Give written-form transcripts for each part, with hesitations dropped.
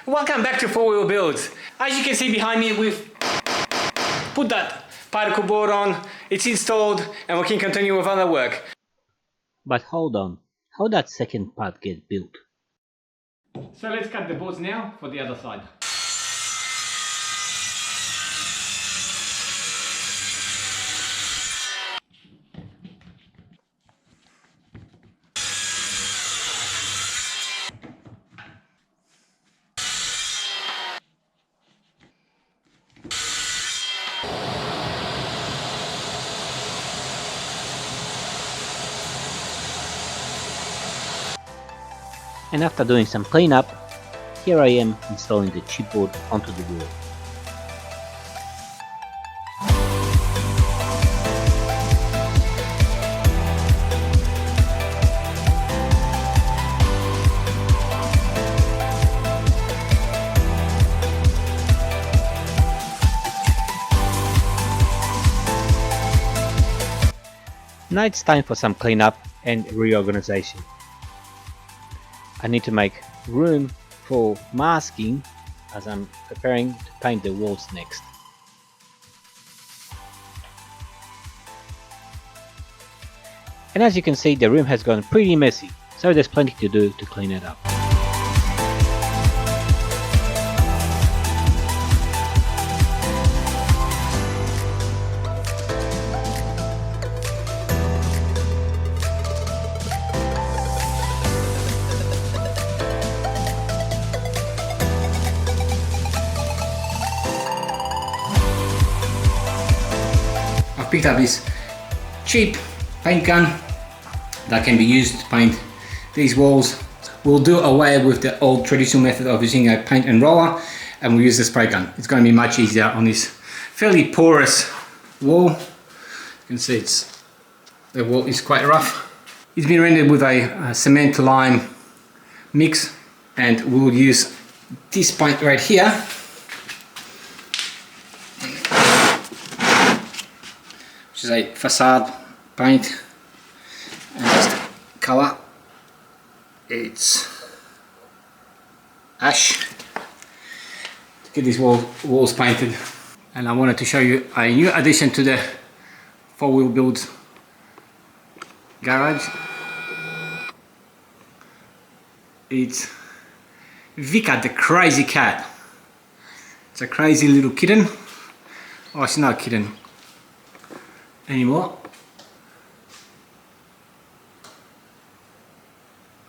Welcome back to 4-Wheel Builds. As you can see behind me, we've put that particle board on, it's installed, and we can continue with other work. But hold on, how that second part get built? So let's cut the boards now for the other side. And after doing some cleanup, here I am installing the chipboard onto the wall. Now it's time for some cleanup and reorganization. I need to make room for masking as I'm preparing to paint the walls next. And as you can see, the room has gone pretty messy, so there's plenty to do to clean it up. I've picked up this cheap paint gun that can be used to paint these walls. We'll do away with the old traditional method of using a paint and roller, and we'll use the spray gun. It's going to be much easier on this fairly porous wall. You can see the wall is quite rough. It's been rendered with a cement lime mix, and we'll use this paint right here. Which is a facade paint, and this color, it's ash. To get these walls painted, and I wanted to show you a new addition to the 4-Wheel Builds garage. It's Vika the crazy cat. It's a crazy little kitten. Oh, it's not a kitten anymore.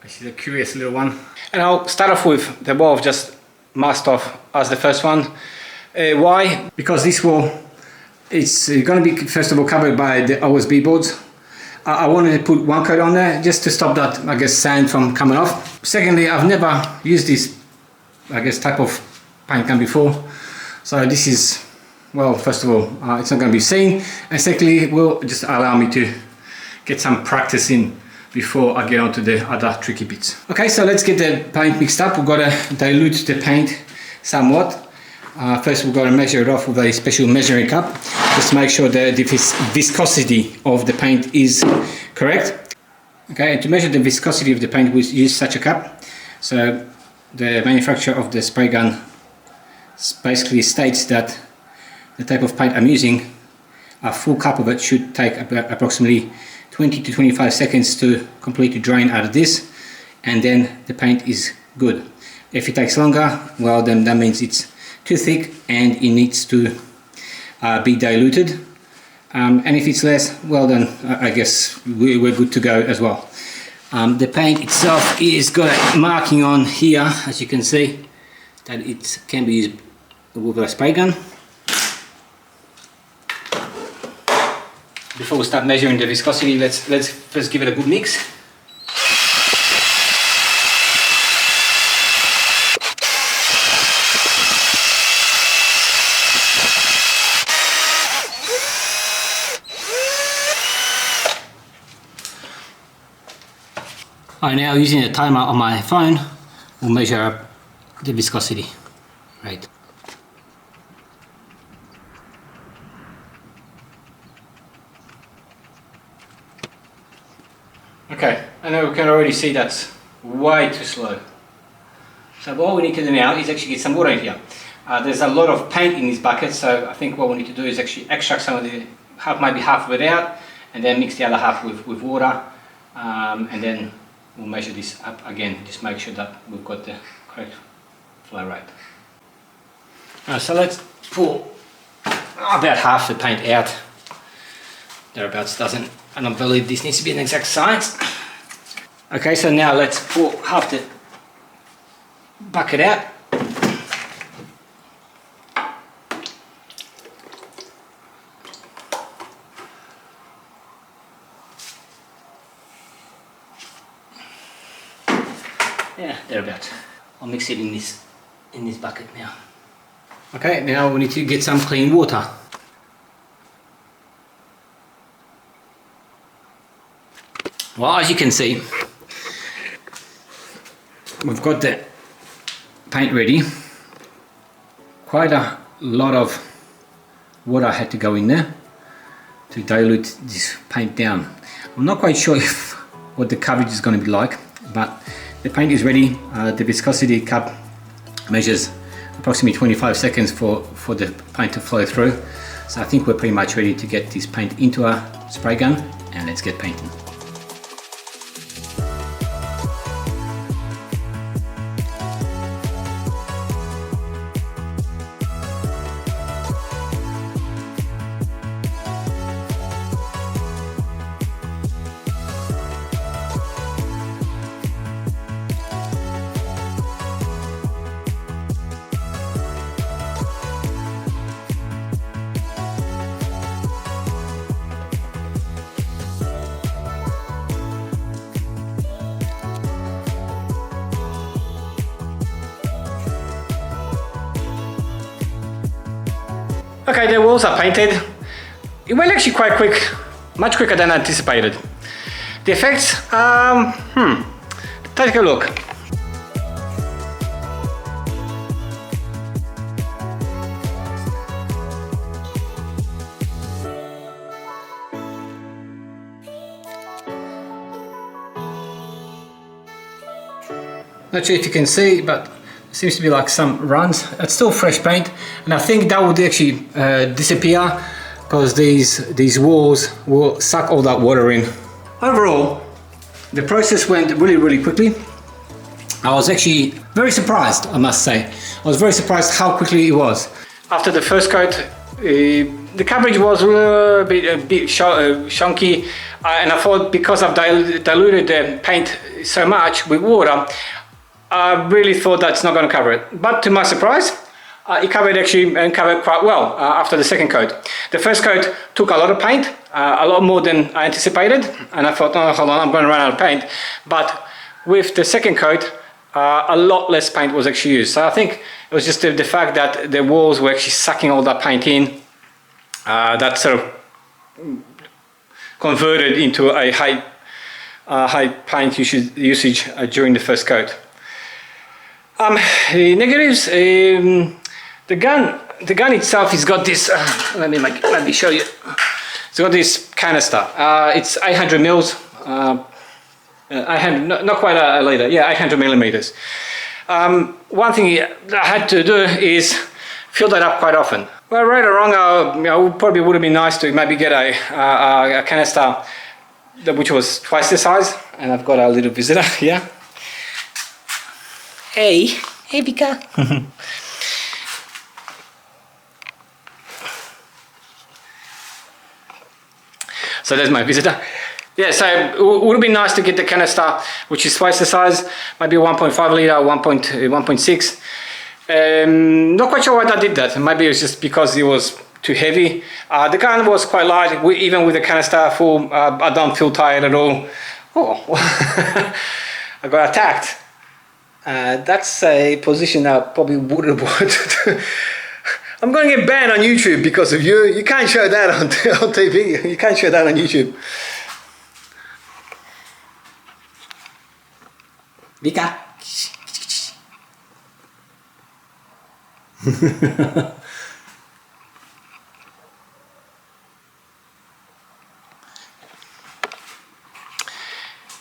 She's a curious little one. And I'll start off with the wall I've just masked off as the first one. Why? Because this wall, it's going to be first of all covered by the OSB boards. I wanted to put one coat on there just to stop that, I guess, sand from coming off. Secondly, I've never used this, I guess, type of paint gun before. So this is, well, first of all, it's not going to be seen, and secondly, it will just allow me to get some practice in before I get onto the other tricky bits. Okay, so let's get the paint mixed up. We've got to dilute the paint somewhat. First, we've got to measure it off with a special measuring cup, just to make sure that the viscosity of the paint is correct. Okay, and to measure the viscosity of the paint, we use such a cup. So the manufacturer of the spray gun basically states that the type of paint I'm using, a full cup of it should take approximately 20 to 25 seconds to completely drain out of this, and then the paint is good. If it takes longer, well, then that means it's too thick and it needs to be diluted. And if it's less, well, then I guess we're good to go as well. The paint itself is got a marking on here, as you can see, that it can be used with a spray gun. Before we start measuring the viscosity, let's first give it a good mix. Alright, now using a timer on my phone, we'll measure up the viscosity. Right. Okay, I know we can already see that's way too slow. So all we need to do now is actually get some water in here. There's a lot of paint in this bucket, so I think what we need to do is actually extract some of the, maybe half of it out, and then mix the other half with water, and then we'll measure this up again, just make sure that we've got the correct flow rate. So let's pull about half the paint out, thereabouts. I don't believe this needs to be an exact science. Okay, so now let's pull half the bucket out. Yeah, thereabouts. I'll mix it in this bucket now. Okay, now we need to get some clean water. Well, as you can see, we've got the paint ready. Quite a lot of water had to go in there to dilute this paint down. I'm not quite sure what the coverage is going to be like, but the paint is ready. The viscosity cup measures approximately 25 seconds for the paint to flow through. So I think we're pretty much ready to get this paint into our spray gun, and let's get painting. Okay, the walls are painted. It went actually quite quick, much quicker than anticipated. The effects, take a look. Not sure if you can see, but seems to be like some runs. It's still fresh paint, and I think that would actually disappear because these walls will suck all that water in. Overall, the process went really quickly. I was actually very surprised, I must say. I was very surprised how quickly it was. After the first coat, the coverage was a bit chunky, and I thought because I've diluted the paint so much with water, I really thought that's not going to cover it. But to my surprise, it covered quite well after the second coat. The first coat took a lot of paint, a lot more than I anticipated, and I thought, oh, hold on, I'm going to run out of paint. But with the second coat, a lot less paint was actually used. So I think it was just the fact that the walls were actually sucking all that paint in, that sort of converted into a high paint usage during the first coat. The negatives, the gun itself has got this, let me show you. It's got this canister. It's 800 mils, not quite a liter, yeah, 800 millimeters. One thing I had to do is fill that up quite often. Well, right or wrong, probably would have been nice to maybe get a canister which was twice the size, and I've got a little visitor here. Hey Vika. So there's my visitor. Yeah, so it would have been nice to get the canister, which is twice the size, maybe 1.5 litre, 1.6. Not quite sure why I did that. Maybe it was just because it was too heavy. The gun was quite light, even with the canister full. I don't feel tired at all. Oh, I got attacked. That's a position I probably wouldn't want to. I'm going to get banned on YouTube because of you. You can't show that on TV. You can't show that on YouTube. Vika.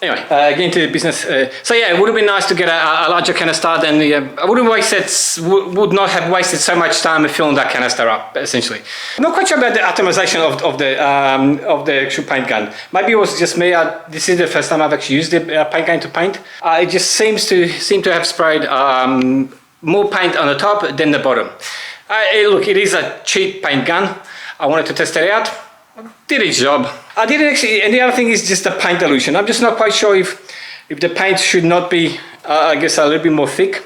Anyway, get into the business. So yeah, it would have been nice to get a larger canister. Then I would not have wasted so much time filling that canister up. Essentially, I'm not quite sure about the atomization of the actual paint gun. Maybe it was just me. This is the first time I've actually used the paint gun to paint. It just seem to have sprayed more paint on the top than the bottom. Look, it is a cheap paint gun. I wanted to test it out. Did its job. I didn't actually, and the other thing is just the paint dilution. I'm just not quite sure if the paint should not be, I guess, a little bit more thicker.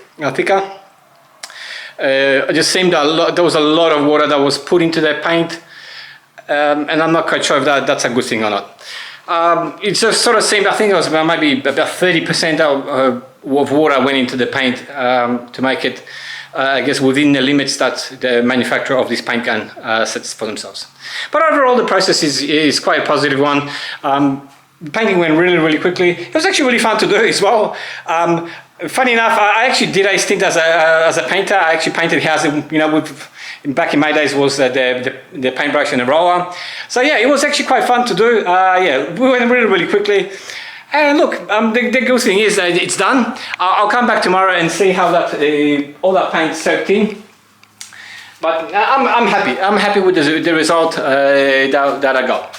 It just seemed there was a lot of water that was put into the paint, and I'm not quite sure if that's a good thing or not. It just sort of seemed, I think it was maybe about 30% of water went into the paint to make it, I guess, within the limits that the manufacturer of this paint gun sets for themselves. But overall, the process is quite a positive one. The painting went really, really quickly. It was actually really fun to do as well. Funny enough, I actually did a stint as a painter. I actually painted houses, back in my days was the paintbrush and the roller. So yeah, it was actually quite fun to do. Yeah, we went really, really quickly. And look, the good thing is that it's done. I'll come back tomorrow and see how all that paint soaked in. But I'm happy. I'm happy with the result that I got.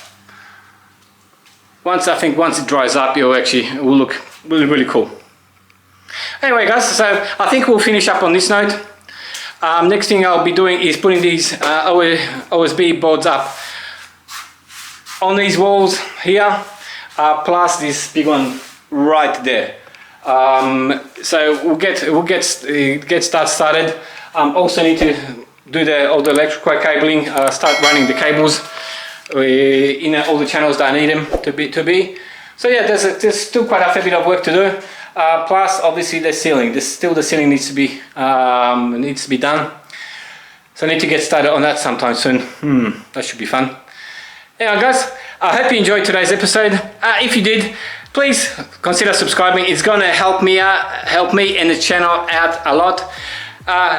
Once it dries up, it will look really, really cool. Anyway, guys, so I think we'll finish up on this note. Next thing I'll be doing is putting these OSB boards up on these walls here. Plus this big one right there. So we'll get started. Also need to do all the electrical cabling. Start running the cables in all the channels that I need them to be. So yeah, there's still quite a fair bit of work to do. Plus, obviously, the ceiling. The ceiling needs to be done. So I need to get started on that sometime soon. That should be fun. Anyway, guys, I hope you enjoyed today's episode. If you did, please consider subscribing. It's gonna help me and the channel out a lot.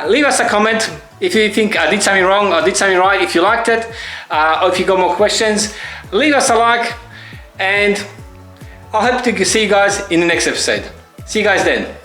Leave us a comment if you think I did something wrong or did something right. If you liked it, or if you got more questions, leave us a like. And I hope to see you guys in the next episode. See you guys then.